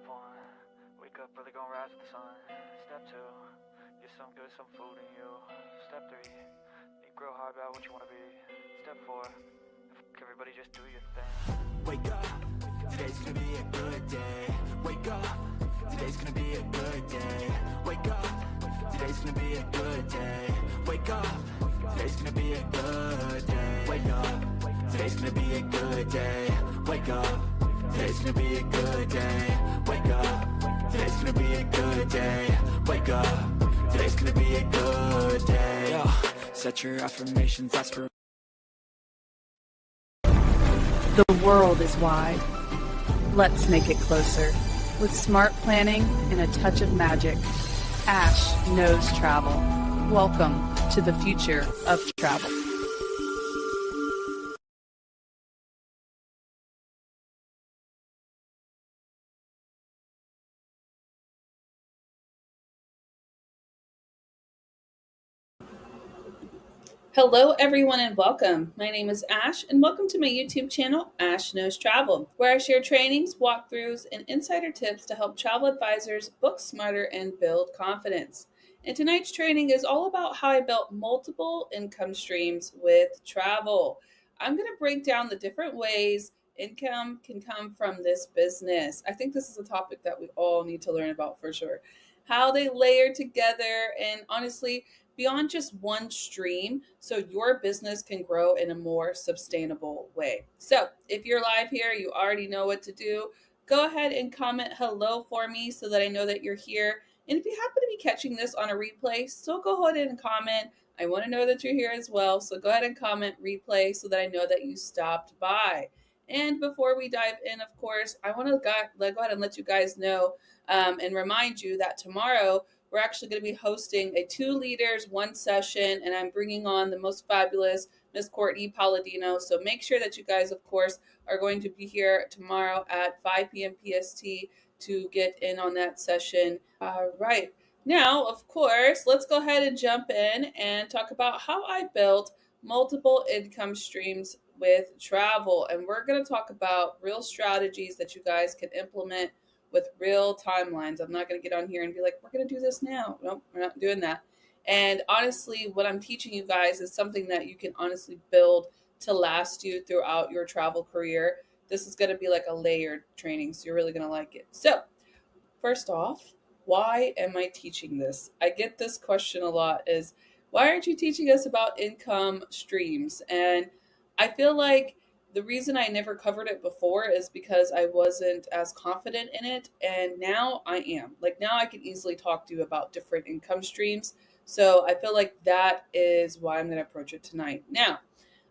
Step one, wake up early, gonna rise with the sun. Step two, get some good, some food in you. Step three, think real hard about what you wanna be. Step four, everybody just do your thing. Wake up, today's gonna be a good day. Wake up, today's gonna be a good day. Wake up, today's gonna be a good day. Wake up, today's gonna be a good day. Wake up, today's gonna be a good day. Wake up, today's gonna be a good day. Wake up, today's gonna be a good day. Wake up, today's gonna be a good day. Yo, set your affirmations, aspirations. The world is wide. Let's make it closer. With smart planning and a touch of magic, Ash knows travel. Welcome to the future of travel. Hello, everyone, and welcome. My name is Ash, and welcome to my YouTube channel, Ash Knows Travel, where I share trainings, walkthroughs, and insider tips to help travel advisors book smarter and build confidence. And tonight's training is all about how I built multiple income streams with travel. I'm going to break down the different ways income can come from this business. I think this is a topic that we all need to learn about for sure. How they layer together, and honestly, beyond just one stream, so your business can grow in a more sustainable way. So if you're live here, you already know what to do. Go ahead and comment hello for me so that I know that you're here. And if you happen to be catching this on a replay, still go ahead and comment. I want to know that you're here as well. So go ahead and comment replay so that I know that you stopped by. And before we dive in, of course, I want to go ahead and let you guys know and remind you that tomorrow we're actually going to be hosting a 2 leaders, 1 session, and I'm bringing on the most fabulous Miss Courtney Palladino. So make sure that you guys, of course, are going to be here tomorrow at 5 p.m. PST to get in on that session. All right. Now, of course, let's go ahead and jump in and talk about how I built multiple income streams with travel. And we're going to talk about real strategies that you guys can implement with real timelines. I'm not going to get on here and be like, we're going to do this now. Nope, we're not doing that. And honestly, what I'm teaching you guys is something that you can honestly build to last you throughout your travel career. This is going to be like a layered training, so you're really going to like it. So first off, why am I teaching this? I get this question a lot is, why aren't you teaching us about income streams? And I feel like the reason I never covered it before is because I wasn't as confident in it. And now I am. Like now I can easily talk to you about different income streams. So I feel like that is why I'm going to approach it tonight. Now,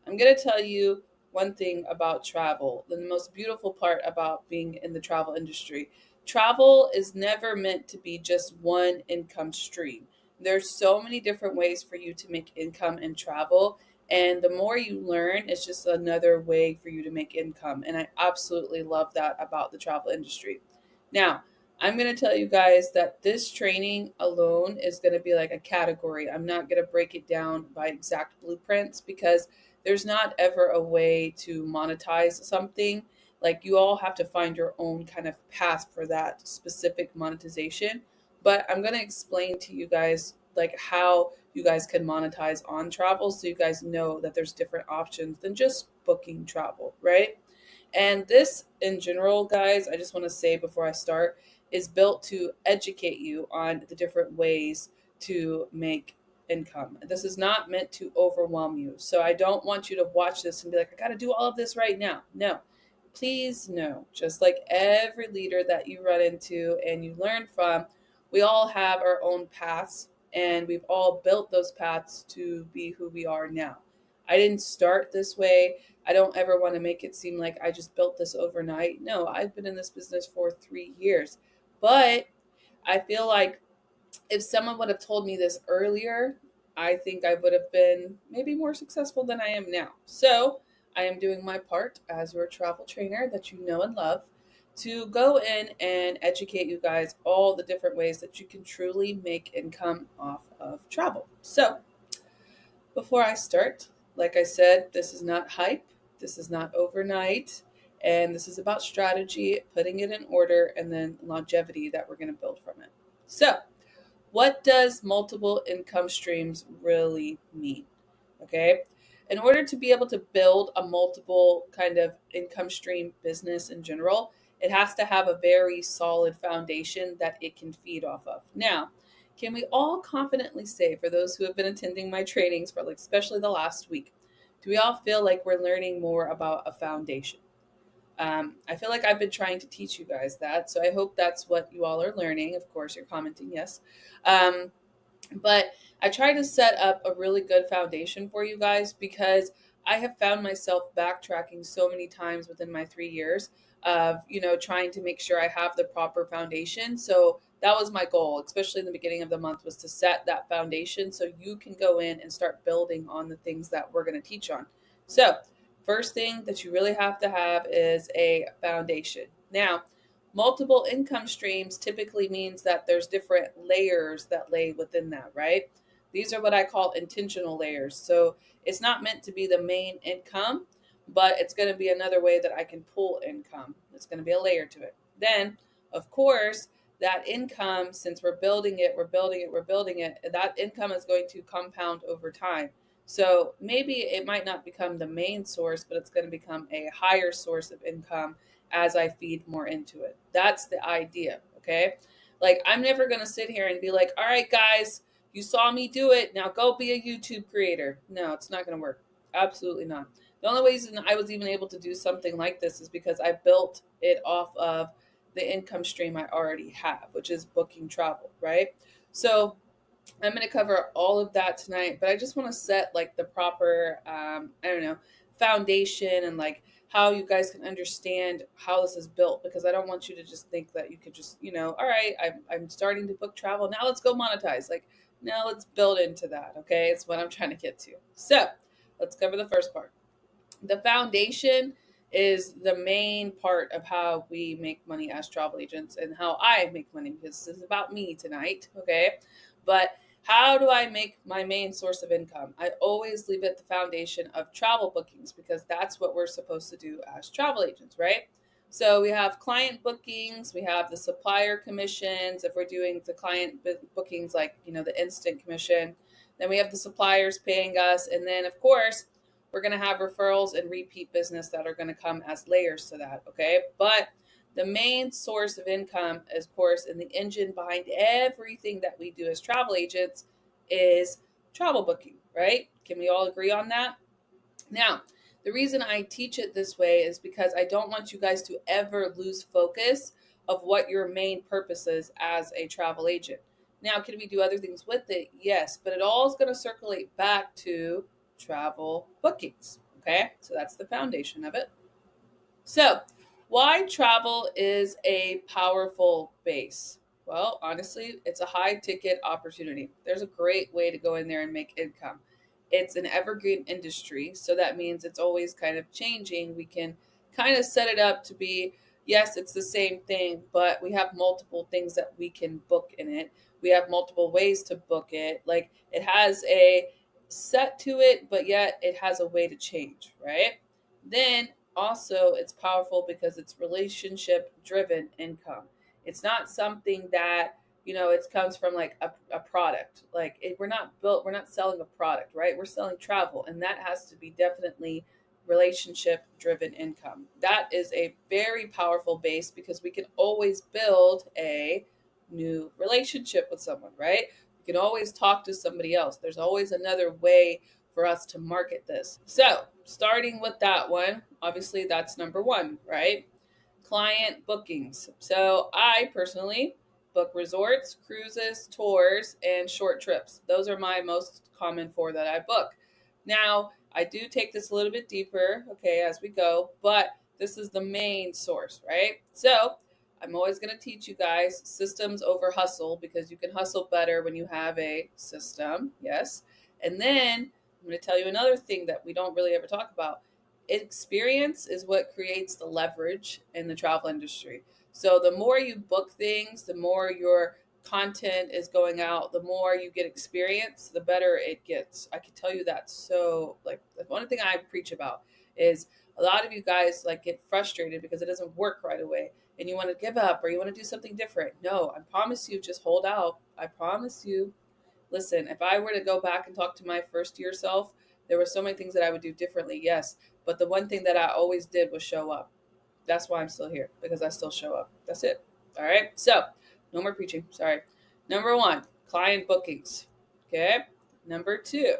I'm going to tell you one thing about travel. The most beautiful part about being in the travel industry. Travel is never meant to be just one income stream. There's so many different ways for you to make income in travel. And the more you learn, it's just another way for you to make income. And I absolutely love that about the travel industry. Now, I'm going to tell you guys that this training alone is going to be like a category. I'm not going to break it down by exact blueprints because there's not ever a way to monetize something. Like you all have to find your own kind of path for that specific monetization. But I'm going to explain to you guys like how you guys can monetize on travel so you guys know that there's different options than just booking travel, right? And this in general, guys, I just want to say before I start, is built to educate you on the different ways to make income. This is not meant to overwhelm you. So I don't want you to watch this and be like, I got to do all of this right now. No, please no. Just like every leader that you run into and you learn from, we all have our own paths and we've all built those paths to be who we are now. I didn't start this way. I don't ever want to make it seem like I just built this overnight. No, I've been in this business for 3 years. But I feel like if someone would have told me this earlier, I think I would have been maybe more successful than I am now. So I am doing my part as your travel trainer that you know and love to go in and educate you guys all the different ways that you can truly make income off of travel. So before I start, like I said, this is not hype. This is not overnight. And this is about strategy, putting it in order, and then longevity that we're going to build from it. So, what does multiple income streams really mean? Okay. In order to be able to build a multiple kind of income stream business in general, it has to have a very solid foundation that it can feed off of. Now, can we all confidently say, for those who have been attending my trainings for like especially the last week, do we all feel like we're learning more about a foundation? I feel like I've been trying to teach you guys that, so I hope that's what you all are learning. Of course, you're commenting yes. Um, but I try to set up a really good foundation for you guys because I have found myself backtracking so many times within my 3 years of, trying to make sure I have the proper foundation. So that was my goal, especially in the beginning of the month, was to set that foundation so you can go in and start building on the things that we're going to teach on. So, first thing that you really have to have is a foundation. Now, multiple income streams typically means that there's different layers that lay within that, right? These are what I call intentional layers. So it's not meant to be the main income, but it's going to be another way that I can pull income. It's going to be a layer to it. Then, of course, that income, since we're building it, that income is going to compound over time. So maybe it might not become the main source, but it's going to become a higher source of income as I feed more into it. That's the idea, okay? Like, I'm never going to sit here and be like, all right, guys, you saw me do it. Now go be a YouTube creator. No, it's not going to work. Absolutely not. The only reason I was even able to do something like this is because I built it off of the income stream I already have, which is booking travel, right? So I'm going to cover all of that tonight, but I just want to set like the proper, foundation and like how you guys can understand how this is built, because I don't want you to just think that you could just, all right, I'm starting to book travel. Now let's go monetize. Like, now let's build into that. Okay. It's what I'm trying to get to. So let's cover the first part. The foundation is the main part of how we make money as travel agents and how I make money, because this is about me tonight. Okay. But how do I make my main source of income? I always leave it the foundation of travel bookings, because that's what we're supposed to do as travel agents, right? So we have client bookings, we have the supplier commissions if we're doing the client bookings, like, the instant commission. Then we have the suppliers paying us. And then, of course, we're going to have referrals and repeat business that are going to come as layers to that, okay? But the main source of income, of course, and the engine behind everything that we do as travel agents is travel booking, right? Can we all agree on that? Now, the reason I teach it this way is because I don't want you guys to ever lose focus of what your main purpose is as a travel agent. Now, can we do other things with it? Yes, but it all is going to circulate back to travel bookings, okay? So that's the foundation of it. So, why travel is a powerful base? Well, honestly, it's a high ticket opportunity. There's a great way to go in there and make income. It's an evergreen industry, so that means it's always kind of changing. We can kind of set it up to be, yes, it's the same thing, but we have multiple things that we can book in it. We have multiple ways to book it. Like, it has a set to it, but yet it has a way to change, right? Then also, it's powerful because it's relationship driven income. It's not something that, it comes from like a product. Like, we're not selling a product, right? We're selling travel, and that has to be definitely relationship driven income. That is a very powerful base, because we can always build a new relationship with someone, right? We can always talk to somebody else. There's always another way for us to market this. So, starting with that one, obviously that's number one, right? Client bookings. So, I personally book resorts, cruises, tours, and short trips. Those are my most common four that I book. Now, I do take this a little bit deeper, okay, as we go, but this is the main source, right? So, I'm always going to teach you guys systems over hustle, because you can hustle better when you have a system, yes. And then I'm going to tell you another thing that we don't really ever talk about. Experience is what creates the leverage in the travel industry. So the more you book things, the more your content is going out, the more you get experience, the better it gets. I can tell you that. So, like, the one thing I preach about is A lot of you guys like get frustrated because it doesn't work right away and you want to give up or you want to do something different. No, I promise you, just hold out. I promise you. Listen, if I were to go back and talk to my first year self, there were so many things that I would do differently, yes. But the one thing that I always did was show up. That's why I'm still here, because I still show up. That's it. All right. So, no more preaching. Sorry. Number one, client bookings. Okay. Number two,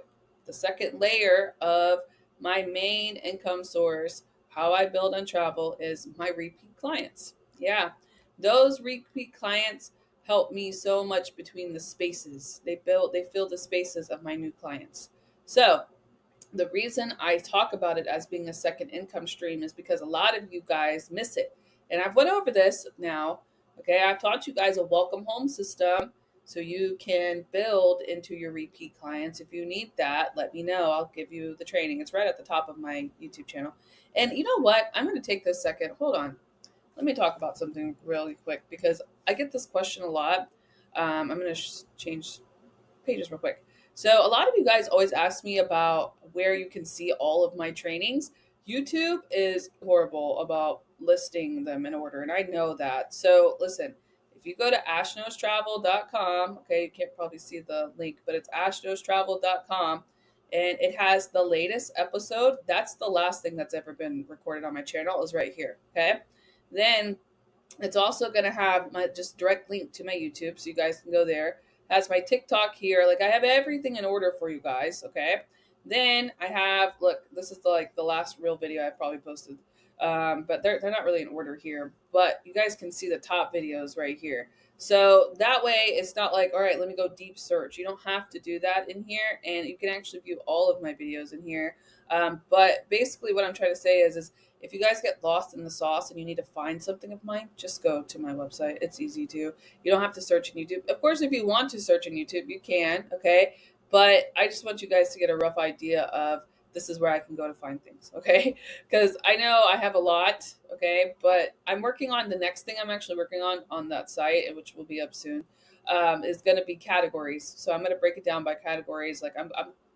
the second layer of my main income source, how I build on travel, is my repeat clients. Yeah. Those repeat clients help me so much between the spaces. They fill the spaces of my new clients. So, the reason I talk about it as being a second income stream is because a lot of you guys miss it. And I've went over this now. Okay, I've taught you guys a welcome home system so you can build into your repeat clients. If you need that, let me know. I'll give you the training. It's right at the top of my YouTube channel. And you know what? I'm going to take this second. Hold on. Let me talk about something really quick because I get this question a lot. I'm going to change pages real quick. So a lot of you guys always ask me about where you can see all of my trainings. YouTube is horrible about listing them in order, and I know that. So listen, if you go to ashknowstravel.com, okay, you can't probably see the link, but it's ashknowstravel.com, and it has the latest episode. That's the last thing that's ever been recorded on my channel is right here, okay? Then it's also going to have my just direct link to my YouTube, so you guys can go there. Has my TikTok here. Like I have everything in order for you guys. Okay. Then I have look. This is the last real video I probably posted, but they're not really in order here. But you guys can see the top videos right here. So that way, it's not like all right, let me go deep search. You don't have to do that in here, and you can actually view all of my videos in here. But basically, what I'm trying to say is if you guys get lost in the sauce and you need to find something of mine, just go to my website. It's easy to. You don't have to search in YouTube. Of course, if you want to search in YouTube, you can, okay? But I just want you guys to get a rough idea of this is where I can go to find things, okay? Because I know I have a lot, okay? But I'm working on the next thing I'm actually working on that site, which will be up soon, is going to be categories. So I'm going to break it down by categories. Like I'm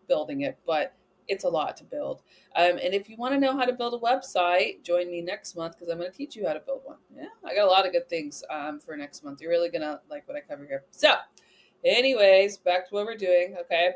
building it, but it's a lot to build. And if you want to know how to build a website, join me next month because I'm going to teach you how to build one. Yeah, I got a lot of good things for next month. You're really going to like what I cover here. So, anyways, back to what we're doing. Okay.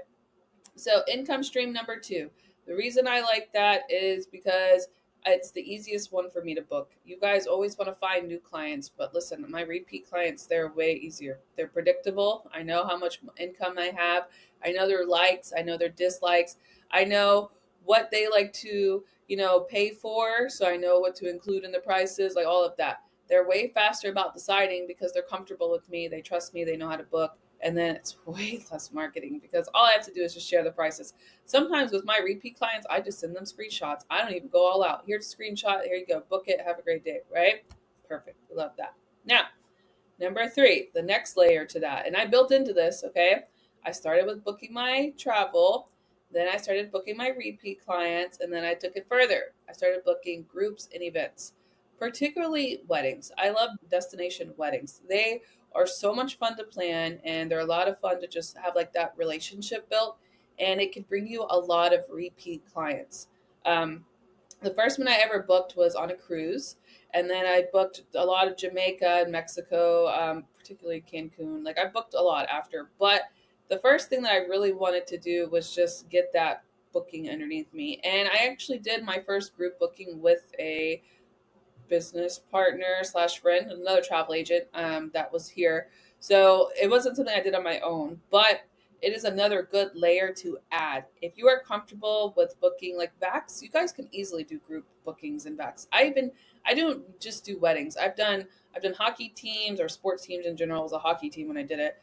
So, income stream number two. The reason I like that is because it's the easiest one for me to book. You guys always want to find new clients, but listen, my repeat clients, they're way easier. They're predictable. I know how much income I have. I know their likes. I know their dislikes. I know what they like to, pay for. So I know what to include in the prices, like all of that. They're way faster about deciding because they're comfortable with me. They trust me. They know how to book. And then it's way less marketing because all I have to do is just share the prices. Sometimes with my repeat clients, I just send them screenshots. I don't even go all out. Here's a screenshot. Here you go. Book it. Have a great day. Right? Perfect. We love that. Now, number three, the next layer to that. And I built into this, okay? I started with booking my travel. Then I started booking my repeat clients. And then I took it further. I started booking groups and events, particularly weddings. I love destination weddings. They are so much fun to plan and they're a lot of fun to just have like that relationship built, and it can bring you a lot of repeat clients. The first one I ever booked was on a cruise, and then I booked a lot of Jamaica and Mexico, particularly Cancun. Like I booked a lot after, but the first thing that I really wanted to do was just get that booking underneath me. And I actually did my first group booking with a business partner slash friend, another travel agent that was here. So it wasn't something I did on my own, but it is another good layer to add. If you are comfortable with booking like Vax, you guys can easily do group bookings in Vax. I don't just do weddings. I've done hockey teams or sports teams in general. It was a hockey team when I did it.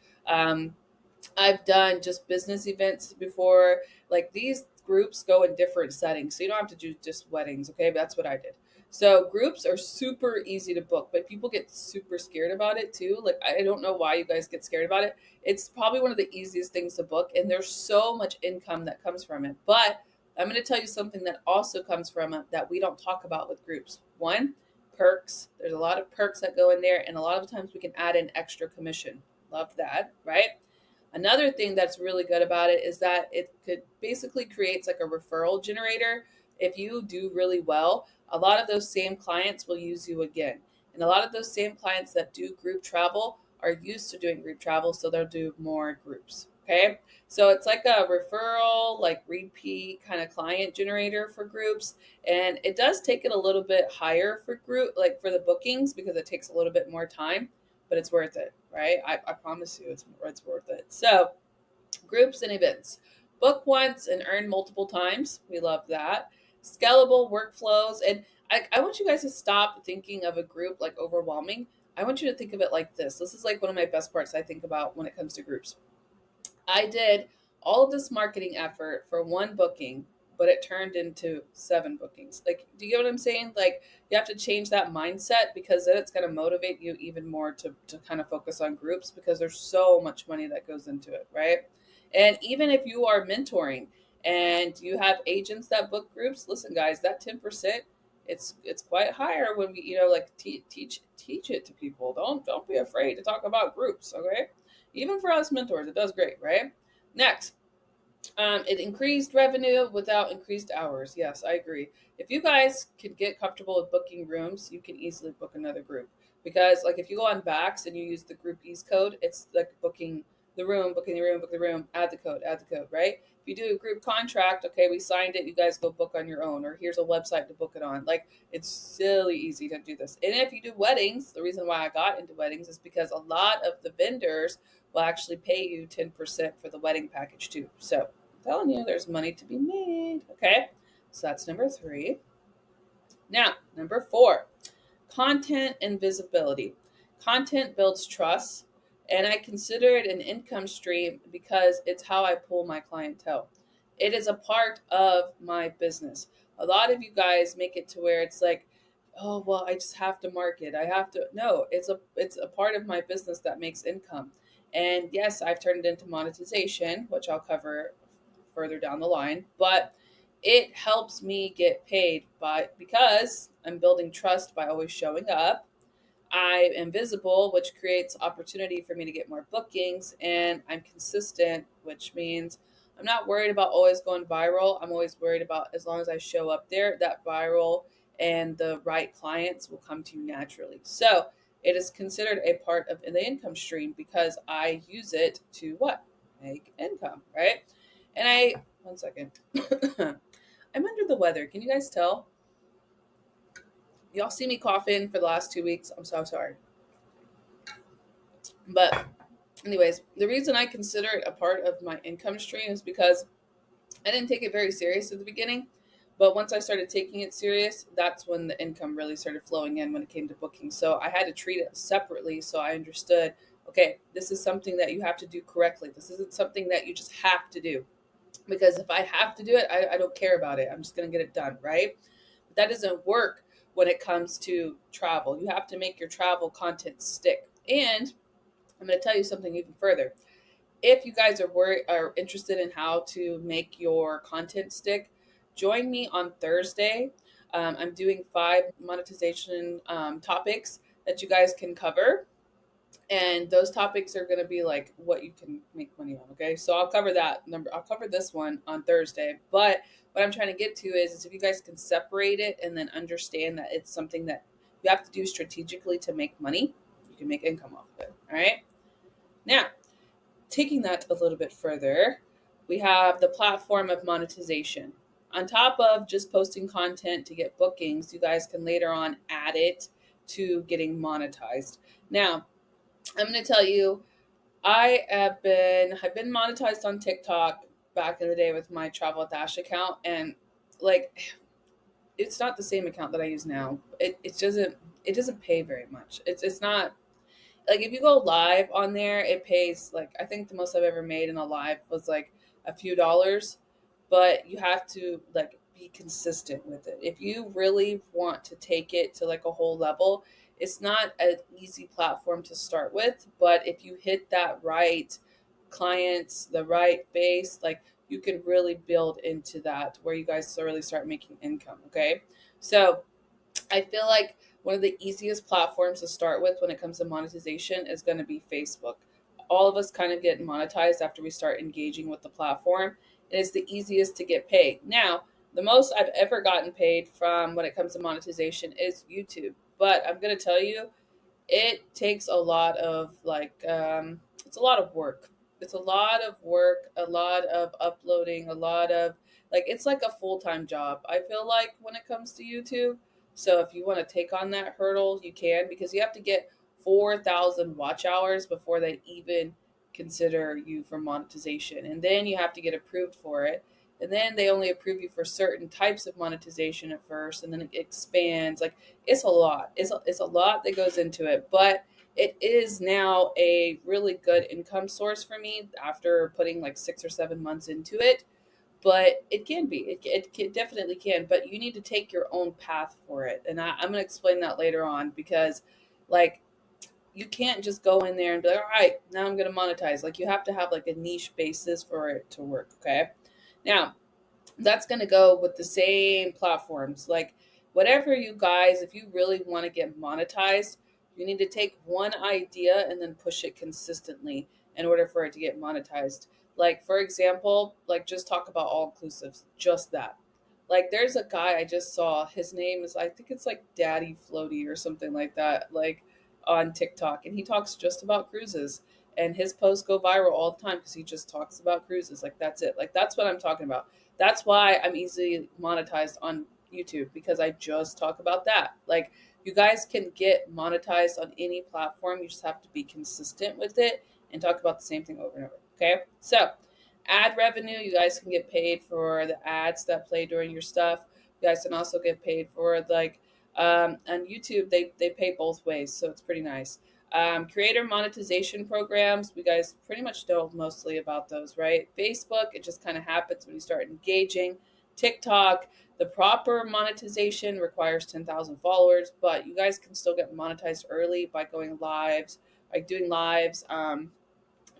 I've done just business events before. Like these groups go in different settings, so you don't have to do just weddings. Okay, but that's what I did. So groups are super easy to book, but people get super scared about it too. Like, I don't know why you guys get scared about it. It's probably one of the easiest things to book, and there's so much income that comes from it. But I'm going to tell you something that also comes from it that we don't talk about with groups. One, perks. There's a lot of perks that go in there, and a lot of times we can add an extra commission. Love that, right? Another thing that's really good about it is that it could basically creates like a referral generator. If you do really well, a lot of those same clients will use you again. And a lot of those same clients that do group travel are used to doing group travel, so they'll do more groups. Okay. So it's like a referral, like repeat kind of client generator for groups. And it does take it a little bit higher for group, like for the bookings, because it takes a little bit more time, but it's worth it, right? I promise you it's worth it. So groups and events. Book once and earn multiple times. We love that. Scalable workflows. And I want you guys to stop thinking of a group like overwhelming. I want you to think of it like this. This is like one of my best parts I think about when it comes to groups. I did all of this marketing effort for one booking, but it turned into 7 bookings. Like, do you get what I'm saying? Like, you have to change that mindset, because then it's going to motivate you even more to kind of focus on groups, because there's so much money that goes into it, right? And even if you are mentoring and you have agents that book groups, listen, guys, that 10%, it's quite higher when we, like teach it to people. Don't be afraid to talk about groups, okay? Even for us mentors, it does great, right? Next, it increased revenue without increased hours. Yes, I agree. If you guys can get comfortable with booking rooms, you can easily book another group. Because like if you go on Bax and you use the group ease code, it's like booking the room, book the room, add the code, right? If you do a group contract, okay, we signed it, you guys go book on your own, or here's a website to book it on. Like, it's silly easy to do this. And if you do weddings, the reason why I got into weddings is because a lot of the vendors will actually pay you 10% for the wedding package too. So I'm telling you, there's money to be made. Okay. So that's number 3. Now, number 4, content and visibility. Content builds trust, and I consider it an income stream because it's how I pull my clientele. It is a part of my business. A lot of you guys make it to where it's like, oh well, I just have to market. I have to. No, it's a part of my business that makes income. And yes, I've turned it into monetization, which I'll cover further down the line, but it helps me get paid because I'm building trust by always showing up. I am visible, which creates opportunity for me to get more bookings, and I'm consistent, which means I'm not worried about always going viral. I'm always worried about, as long as I show up there, that viral and the right clients will come to you naturally. So it is considered a part of the income stream because I use it to what? Make income, right? And one second. I'm under the weather. Can you guys tell? Y'all see me coughing for the last 2 weeks. I'm so sorry. But anyways, the reason I consider it a part of my income stream is because I didn't take it very serious at the beginning. But once I started taking it serious, that's when the income really started flowing in when it came to booking. So I had to treat it separately. So I understood, okay, this is something that you have to do correctly. This isn't something that you just have to do. Because if I have to do it, I don't care about it. I'm just going to get it done, right? But that doesn't work when it comes to travel. You have to make your travel content stick. And I'm going to tell you something even further. If you guys are interested in how to make your content stick, join me on Thursday. I'm doing 5 monetization topics that you guys can cover. And those topics are going to be like what you can make money on. Okay. So I'll cover I'll cover this one on Thursday. But what I'm trying to get to is if you guys can separate it and then understand that it's something that you have to do strategically to make money, you can make income off of it. All right. Now, taking that a little bit further, we have the platform of monetization. On top of just posting content to get bookings, you guys can later on add it to getting monetized. Now, I'm going to tell you, I've been monetized on TikTok back in the day with my Travel with Ash account, and like it's not the same account that I use now. It doesn't pay very much. It's not like if you go live on there, it pays like I think the most I've ever made in a live was like a few dollars, but you have to like be consistent with it. If you really want to take it to like a whole level, it's not an easy platform to start with, but if you hit that right clients, the right base, like you can really build into that where you guys really start making income. Okay. So I feel like one of the easiest platforms to start with when it comes to monetization is going to be Facebook. All of us kind of get monetized after we start engaging with the platform. And it's the easiest to get paid. Now, The most I've ever gotten paid from when it comes to monetization is YouTube. But I'm going to tell you, it takes a lot of it's a lot of work. It's a lot of work, a lot of uploading, a lot of it's like a full-time job, I feel like, when it comes to YouTube. So if you want to take on that hurdle, you can, because you have to get 4,000 watch hours before they even consider you for monetization, and then you have to get approved for it, and then they only approve you for certain types of monetization at first, and then it expands. It's a lot. It's a lot that goes into it, but it is now a really good income source for me after putting like 6 or 7 months into it. But it can be, definitely can, but you need to take your own path for it. And I'm going to explain that later on, because like you can't just go in there and be like, all right, now I'm going to monetize. Like you have to have like a niche basis for it to work. Okay. Now, that's going to go with the same platforms. Like whatever you guys, if you really want to get monetized, you need to take one idea and then push it consistently in order for it to get monetized. Like for example, like just talk about all inclusives, just that. Like there's a guy I just saw, his name is, I think it's like Daddy Floaty or something like that, like on TikTok, and he talks just about cruises, and his posts go viral all the time because he just talks about cruises. Like that's it. Like that's what I'm talking about. That's why I'm easily monetized on YouTube, because I just talk about that. Like you guys can get monetized on any platform. You just have to be consistent with it and talk about the same thing over and over. Okay. So ad revenue, you guys can get paid for the ads that play during your stuff. You guys can also get paid for on YouTube, they pay both ways. So it's pretty nice. Creator monetization programs, we guys pretty much know mostly about those, right? Facebook, it just kind of happens when you start engaging. TikTok, the proper monetization requires 10,000 followers, but you guys can still get monetized early by going lives, like doing lives,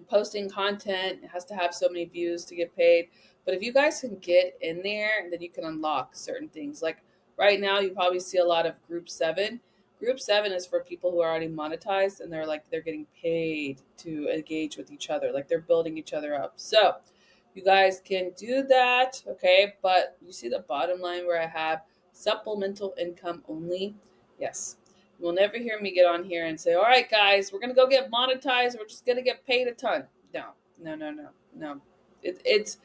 posting content. It has to have so many views to get paid. But if you guys can get in there, then you can unlock certain things. Like right now, you probably see a lot of Group 7. Group 7 is for people who are already monetized, and they're getting paid to engage with each other. Like they're building each other up. So you guys can do that, okay? But you see the bottom line where I have supplemental income only? Yes. You will never hear me get on here and say, all right, guys, we're going to go get monetized. We're just going to get paid a ton. No, no, no, no, no. It's,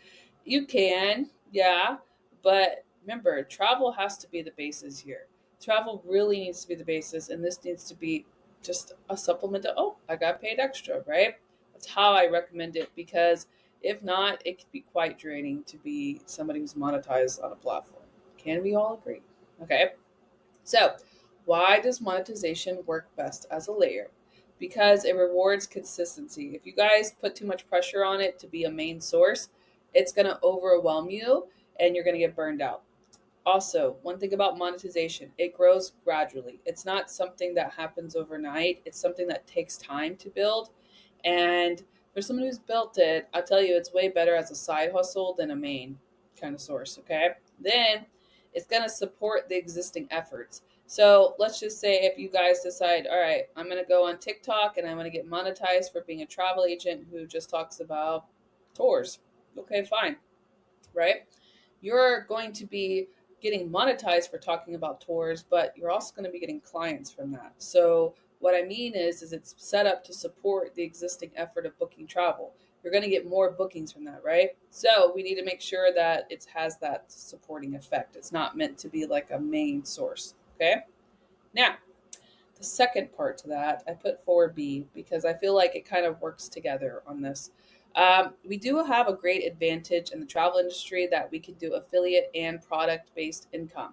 you can, yeah. But remember, travel has to be the basis here. Travel really needs to be the basis. And this needs to be just a supplement to, oh, I got paid extra, right? That's how I recommend it, because if not, it can be quite draining to be somebody who's monetized on a platform. Can we all agree? Okay. So, why does monetization work best as a layer? Because it rewards consistency. If you guys put too much pressure on it to be a main source, it's going to overwhelm you and you're going to get burned out. Also, one thing about monetization, it grows gradually. It's not something that happens overnight. It's something that takes time to build. And for someone who's built it, I'll tell you, it's way better as a side hustle than a main kind of source, okay? Then it's going to support the existing efforts. So let's just say if you guys decide, all right, I'm going to go on TikTok and I'm going to get monetized for being a travel agent who just talks about tours. Okay, fine, right? You're going to be getting monetized for talking about tours, but you're also going to be getting clients from that. So what I mean is it's set up to support the existing effort of booking travel. You're going to get more bookings from that, right? So we need to make sure that it has that supporting effect. It's not meant to be like a main source, okay? Now, the second part to that, I put 4B because I feel like it kind of works together on this. We do have a great advantage in the travel industry that we can do affiliate and product-based income.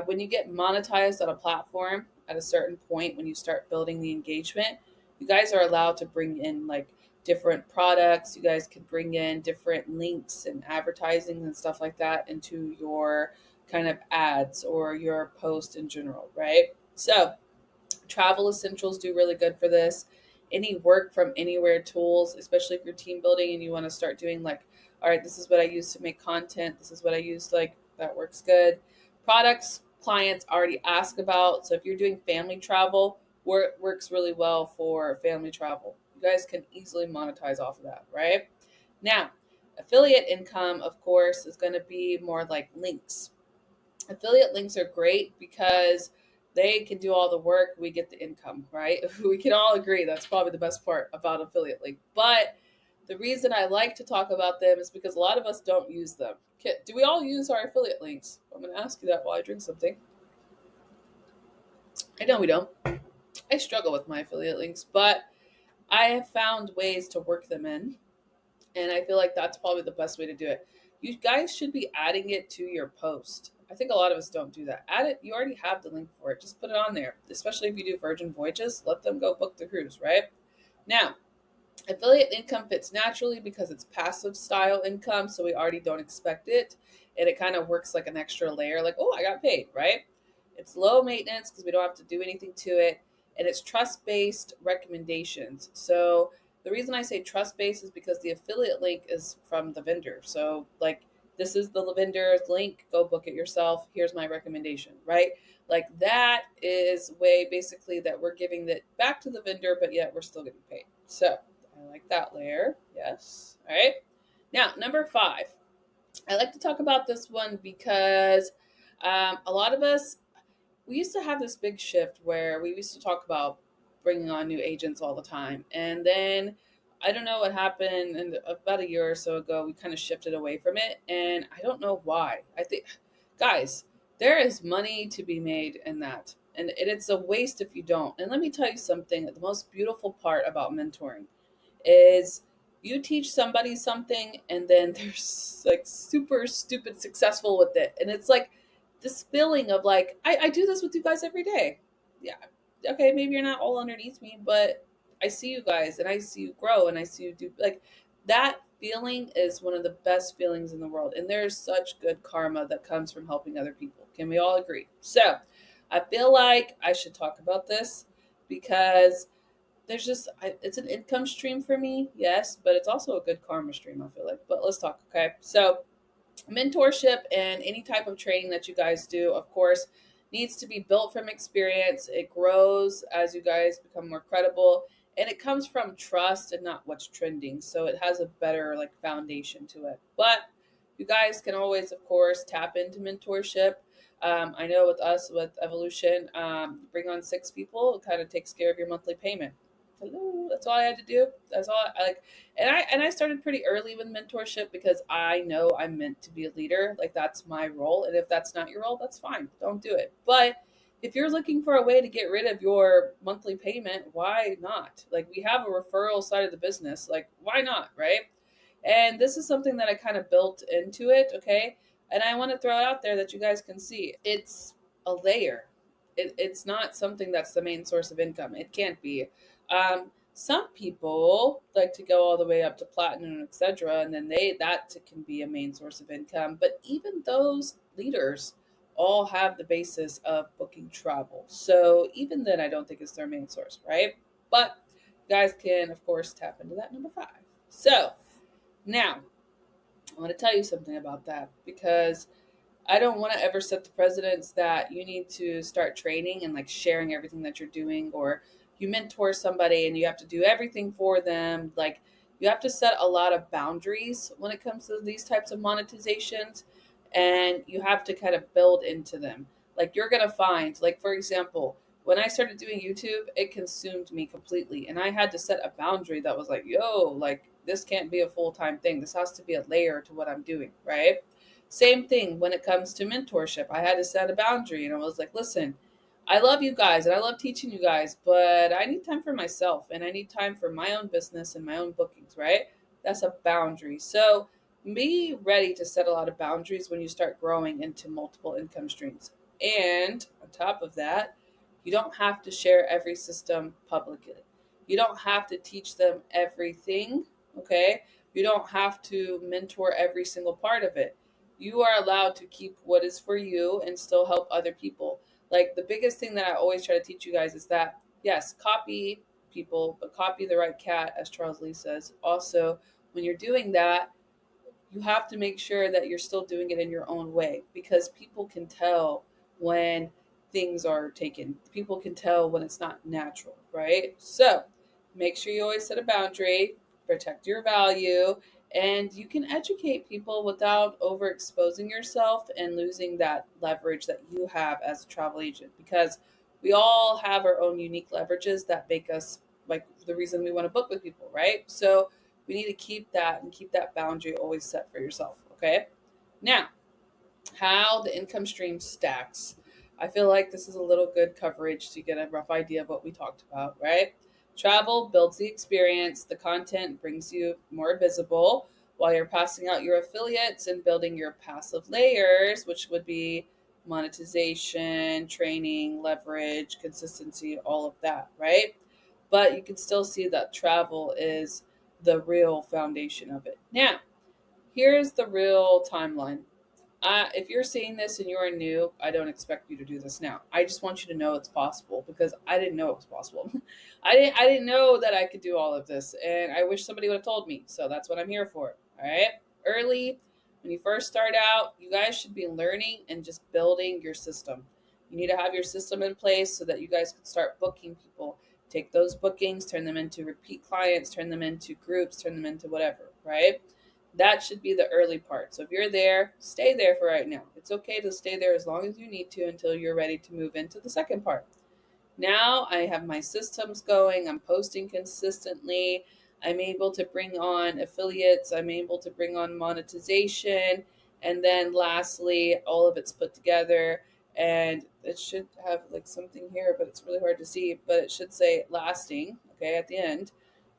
When you get monetized on a platform at a certain point, when you start building the engagement, you guys are allowed to bring in like different products. You guys can bring in different links and advertising and stuff like that into your kind of ads or your post in general, right? So travel essentials do really good for this. Any work from anywhere tools, especially if you're team building and you want to start doing like, all right, this is what I use to make content. This is what I use, like that works good. Products clients already ask about. So if you're doing family travel, works really well for family travel. You guys can easily monetize off of that, right? Now, Affiliate income, of course, is going to be more like links. Affiliate links are great because they can do all the work. We get the income, right? We can all agree that's probably the best part about affiliate link. But the reason I like to talk about them is because a lot of us don't use them. Do we all use our affiliate links? I'm going to ask you that while I drink something. I know we don't. I struggle with my affiliate links, but I have found ways to work them in. And I feel like that's probably the best way to do it. You guys should be adding it to your post. I think a lot of us don't do that. Add it. You already have the link for it. Just put it on there. Especially if you do Virgin Voyages, let them go book the cruise, right? Now, affiliate income fits naturally because it's passive style income, so we already don't expect it. And it kind of works like an extra layer, like, oh, I got paid, right? It's low maintenance because we don't have to do anything to it. And it's trust based recommendations. So the reason I say trust based is because the affiliate link is from the vendor. So, like, this is the vendor's link, go book it yourself. Here's my recommendation, right? Like, that is way basically that we're giving it back to the vendor, but yet we're still getting paid. So, I like that layer. Yes. All right. Now, number 5. I like to talk about this one because a lot of us, we used to have this big shift where we used to talk about bringing on new agents all the time. And then I don't know what happened. And about a year or so ago, we kind of shifted away from it. And I don't know why. I think, guys, there is money to be made in that. And it's a waste if you don't. And let me tell you something, the most beautiful part about mentoring is you teach somebody something and then they're like super stupid successful with it. And it's like this feeling of like, I do this with you guys every day. Yeah. Okay, maybe you're not all underneath me, but I see you guys and I see you grow and I see you do like that feeling is one of the best feelings in the world. And there's such good karma that comes from helping other people. Can we all agree? So I feel like I should talk about this because there's just it's an income stream for me, yes, but it's also a good karma stream, I feel like. But let's talk. Okay, so mentorship and any type of training that you guys do, of course, needs to be built from experience. It grows as you guys become more credible, and it comes from trust and not what's trending, so it has a better like foundation to it. But you guys can always, of course, tap into mentorship. I know with us with Evolution, bring on 6 people, it kind of takes care of your monthly payment. Hello, that's all I had to do. That's all I like. And I started pretty early with mentorship because I know I'm meant to be a leader. Like, that's my role. And if that's not your role, that's fine. Don't do it. But if you're looking for a way to get rid of your monthly payment, why not? Like, we have a referral side of the business. Like, why not, right? And this is something that I kind of built into it, okay? And I want to throw it out there that you guys can see. It's a layer. It's not something that's the main source of income. It can't be. Some people like to go all the way up to platinum, etc., and then that can be a main source of income. But even those leaders all have the basis of booking travel. So even then, I don't think it's their main source, right? But you guys can, of course, tap into that number 5. So now I want to tell you something about that because I don't want to ever set the precedence that you need to start training and like sharing everything that you're doing, or you mentor somebody and you have to do everything for them. Like, you have to set a lot of boundaries when it comes to these types of monetizations, and you have to kind of build into them. Like, you're going to find, like, for example, when I started doing YouTube, it consumed me completely. And I had to set a boundary that was like, yo, like, this can't be a full-time thing. This has to be a layer to what I'm doing, right? Same thing when it comes to mentorship. I had to set a boundary and I was like, listen, I love you guys and I love teaching you guys, but I need time for myself and I need time for my own business and my own bookings, right? That's a boundary. So be ready to set a lot of boundaries when you start growing into multiple income streams. And on top of that, you don't have to share every system publicly. You don't have to teach them everything, okay? You don't have to mentor every single part of it. You are allowed to keep what is for you and still help other people. Like, the biggest thing that I always try to teach you guys is that, yes, copy people, but copy the right cat, as Charles Lee says. Also, when you're doing that, you have to make sure that you're still doing it in your own way, because people can tell when things are taken. People can tell when it's not natural, right? So make sure you always set a boundary, protect your value, And you can educate people without overexposing yourself and losing that leverage that you have as a travel agent, because we all have our own unique leverages that make us like the reason we want to book with people, right? So we need to keep that and keep that boundary always set for yourself. Okay. Now, how the income stream stacks. I feel like this is a little good coverage to get a rough idea of what we talked about, right? Travel builds the experience, the content brings you more visible while you're passing out your affiliates and building your passive layers, which would be monetization, training, leverage, consistency, all of that, right? But you can still see that travel is the real foundation of it. Now, here's the real timeline. If you're seeing this and you are new, I don't expect you to do this now. I just want you to know it's possible, because I didn't know it was possible. I didn't know that I could do all of this, and I wish somebody would have told me. So that's what I'm here for. All right. Early, when you first start out, you guys should be learning and just building your system. You need to have your system in place so that you guys can start booking people. Take those bookings, turn them into repeat clients, turn them into groups, turn them into whatever, right? That should be the early part. So if you're there, stay there for right now. It's okay to stay there as long as you need to until you're ready to move into the second part. Now I have my systems going. I'm posting consistently. I'm able to bring on affiliates. I'm able to bring on monetization. And then lastly, all of it's put together. And it should have like something here, but it's really hard to see. But it should say lasting, okay, at the end.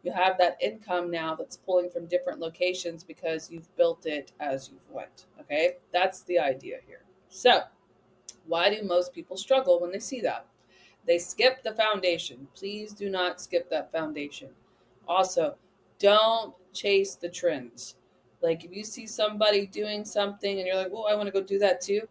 You have that income now that's pulling from different locations because you've built it as you've went. Okay, that's the idea here. So, why do most people struggle when they see that? They skip the foundation. Please do not skip that foundation. Also, don't chase the trends. Like if you see somebody doing something and you're like, "Oh, I want to go do that too."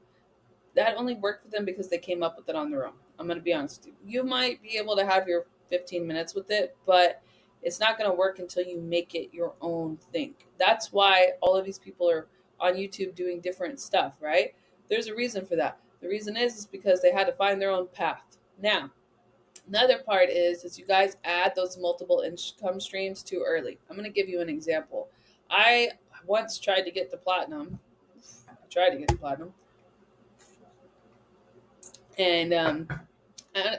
That only worked for them because they came up with it on their own. I'm going to be honest with you. You might be able to have your 15 minutes with it, but it's not going to work until you make it your own thing. That's why all of these people are on YouTube doing different stuff, right? There's a reason for that. The reason is because they had to find their own path. Now, another part is you guys add those multiple income streams too early. I'm going to give you an example. I once tried to get to platinum. And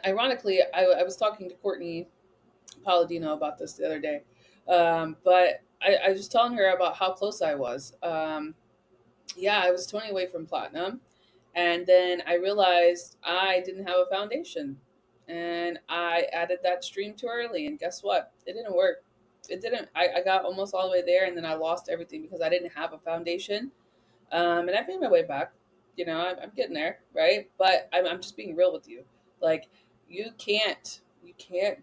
ironically, I was talking to Courtney Palladino about this the other day. But I was telling her about how close I was. Yeah, I was 20 away from platinum. And then I realized I didn't have a foundation. And I added that stream too early. And guess what? It didn't work. It didn't. I got almost all the way there, and then I lost everything because I didn't have a foundation. And I made my way back. I'm getting there, right? But I'm just being real with you. Like, you can't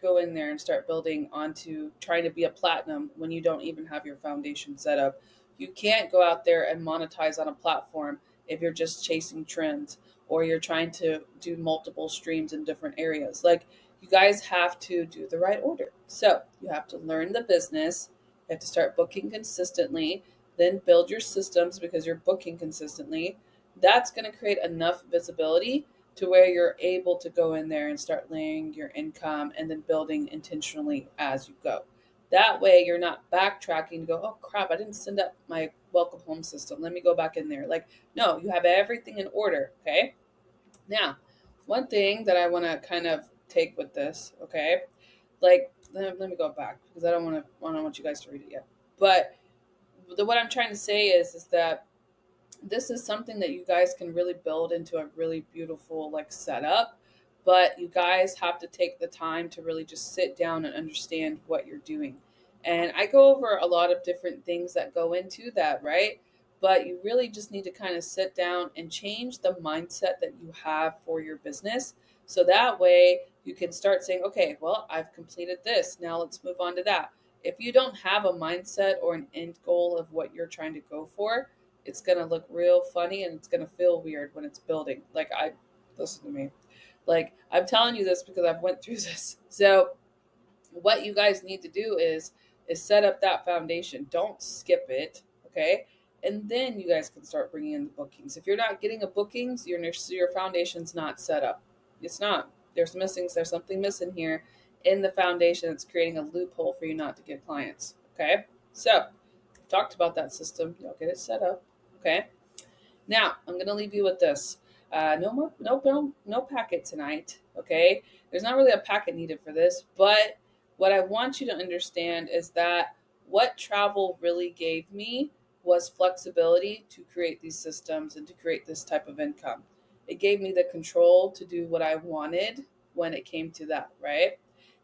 go in there and start building onto trying to be a platinum when you don't even have your foundation set up. You can't go out there and monetize on a platform if you're just chasing trends or you're trying to do multiple streams in different areas. Like, you guys have to do the right order. So you have to learn the business. You have to start booking consistently, then build your systems because you're booking consistently. That's going to create enough visibility to where you're able to go in there and start laying your income and then building intentionally as you go. That way you're not backtracking to go, "Oh crap, I didn't send up my welcome home system. Let me go back in there." Like, no, you have everything in order. Okay. Now, one thing that I want to kind of take with this, okay, like let me go back because I don't want you guys to read it yet. But what I'm trying to say is that this is something that you guys can really build into a really beautiful like setup, but you guys have to take the time to really just sit down and understand what you're doing. And I go over a lot of different things that go into that, right? But you really just need to kind of sit down and change the mindset that you have for your business, so that way you can start saying, "Okay, well, I've completed this, now let's move on to that." If you don't have a mindset or an end goal of what you're trying to go for, it's gonna look real funny and it's gonna feel weird when it's building. Like, I listen to me. Like, I'm telling you this because I've went through this. So what you guys need to do is set up that foundation. Don't skip it, okay? And then you guys can start bringing in the bookings. If you're not getting a bookings, your foundation's not set up. It's not. There's something missing here in the foundation that's creating a loophole for you not to get clients. Okay, so talked about that system. Y'all get it set up. Okay. Now I'm gonna leave you with this. No packet tonight. Okay. There's not really a packet needed for this, but what I want you to understand is that what travel really gave me was flexibility to create these systems and to create this type of income. It gave me the control to do what I wanted when it came to that, right?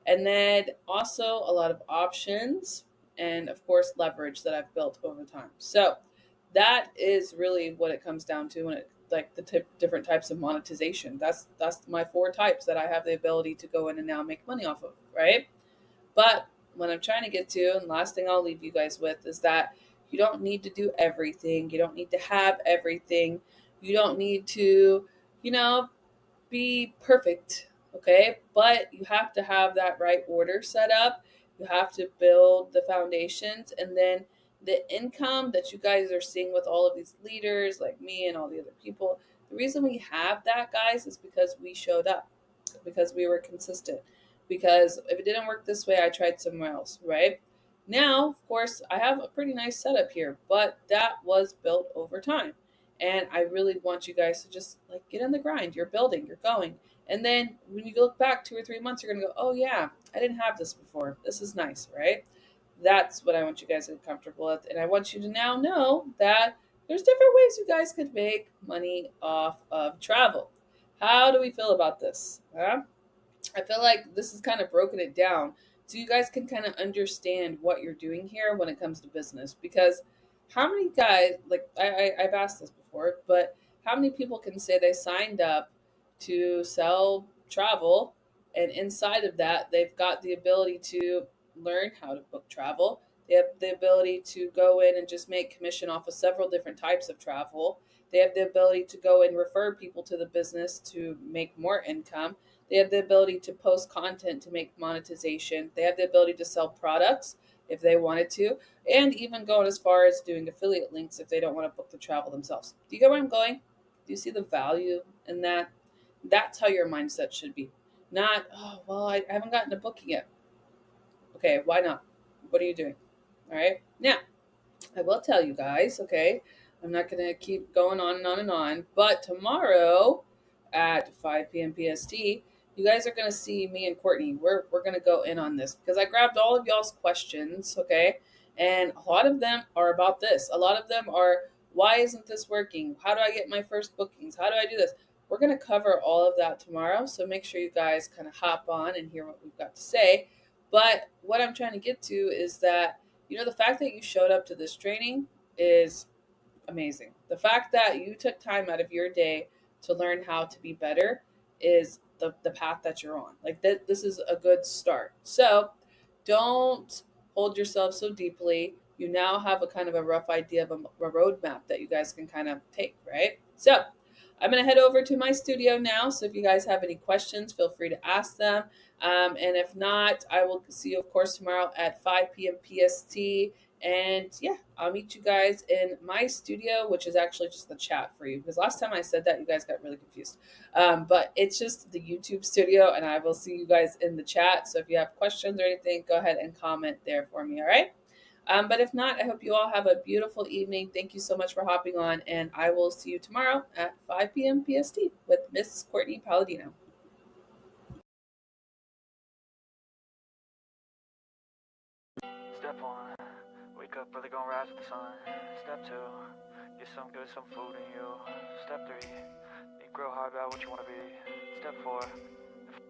And then also a lot of options and of course leverage that I've built over time. So that is really what it comes down to when it like the different types of monetization. That's my 4 types that I have the ability to go in and now make money off of, right? But what I'm trying to get to, and last thing I'll leave you guys with, is that you don't need to do everything. You don't need to have everything. You don't need to, be perfect, okay? But you have to have that right order set up. You have to build the foundations, and then the income that you guys are seeing with all of these leaders like me and all the other people, the reason we have that, guys, is because we showed up, because we were consistent. Because if it didn't work this way, I tried somewhere else, right? Now, of course, I have a pretty nice setup here, but that was built over time. And I really want you guys to just like get in the grind. You're building, you're going. And then when you look back 2 or 3 months, you're going to go, oh, yeah, I didn't have this before. This is nice, right? That's what I want you guys to get comfortable with. And I want you to now know that there's different ways you guys could make money off of travel. How do we feel about this? Huh? I feel like this has kind of broken it down so you guys can kind of understand what you're doing here when it comes to business. Because how many guys, like I've asked this before, but how many people can say they signed up to sell travel, and inside of that, they've got the ability to learn how to book travel. They have the ability to go in and just make commission off of several different types of travel. They have the ability to go and refer people to the business to make more income. They have the ability to post content to make monetization. They have the ability to sell products if they wanted to, and even going as far as doing affiliate links if they don't want to book the travel themselves. Do you get where I'm going? Do you see the value in that? That's how your mindset should be. Not, oh, well, I haven't gotten a booking yet. Okay, why not? What are you doing? All right. Now, I will tell you guys, okay, I'm not going to keep going on and on and on, but tomorrow at 5 p.m. PST, you guys are going to see me and Courtney. We're going to go in on this because I grabbed all of y'all's questions, okay? And a lot of them are about this. A lot of them are, why isn't this working? How do I get my first bookings? How do I do this? We're going to cover all of that tomorrow, so make sure you guys kind of hop on and hear what we've got to say. But what I'm trying to get to is that, the fact that you showed up to this training is amazing. The fact that you took time out of your day to learn how to be better is the path that you're on. Like this is a good start. So don't hold yourself so deeply. You now have a kind of a rough idea of a roadmap that you guys can kind of take, right? So I'm going to head over to my studio now. So if you guys have any questions, feel free to ask them. And if not, I will see you, of course, tomorrow at 5 p.m. PST. And yeah, I'll meet you guys in my studio, which is actually just the chat for you. Because last time I said that, you guys got really confused. But it's just the YouTube studio, and I will see you guys in the chat. So if you have questions or anything, go ahead and comment there for me, all right? But if not, I hope you all have a beautiful evening. Thank you so much for hopping on, and I will see you tomorrow at 5 p.m. PST with Miss Courtney Palladino. Step 1, wake up early, gonna rise with the sun. Step 2, get some food in you. Step 3, think real hard about what you wanna be. Step 4,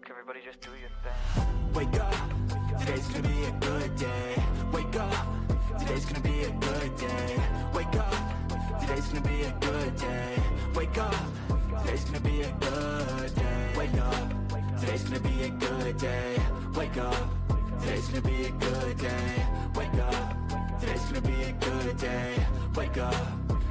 everybody just do your thing. Wake up, today's gonna be a good day. Wake up, today's gonna be a good day. Wake up, today's gonna be a good day. Wake up, today's gonna be a good day. Wake up, today's gonna be a good day. Wake up, today's gonna be a good day. Wake up, today's gonna be a good day. Wake up,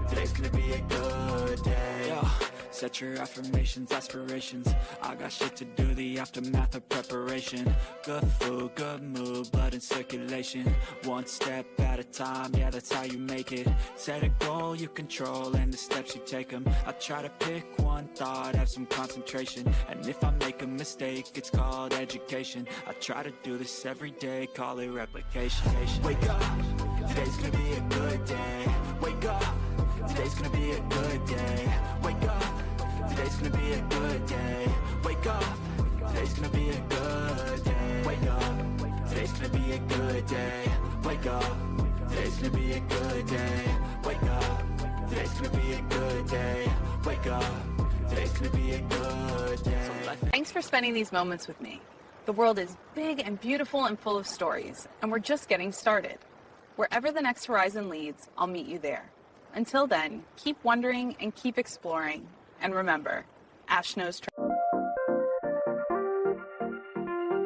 today's gonna be a good day. Yo. Set your affirmations, aspirations. I got shit to do, the aftermath of preparation. Good food, good mood, blood in circulation. One step at a time, yeah, that's how you make it. Set a goal you control and the steps you take them. I try to pick one thought, have some concentration. And if I make a mistake, it's called education. I try to do this every day, call it replication. Wake up, today's gonna be a good day. Wake up, today's gonna be a good day. Wake up, today's gonna be a good day. Wake up, today's gonna be a good day. Wake up, today's gonna be a good day. Wake up, today's gonna be a good day. Wake up, today's gonna be a good day. Wake up, today's gonna be a good day. Thanks for spending these moments with me. The world is big and beautiful and full of stories, and we're just getting started. Wherever the next horizon leads, I'll meet you there. Until then, keep wondering and keep exploring. And remember, Ash knows travel.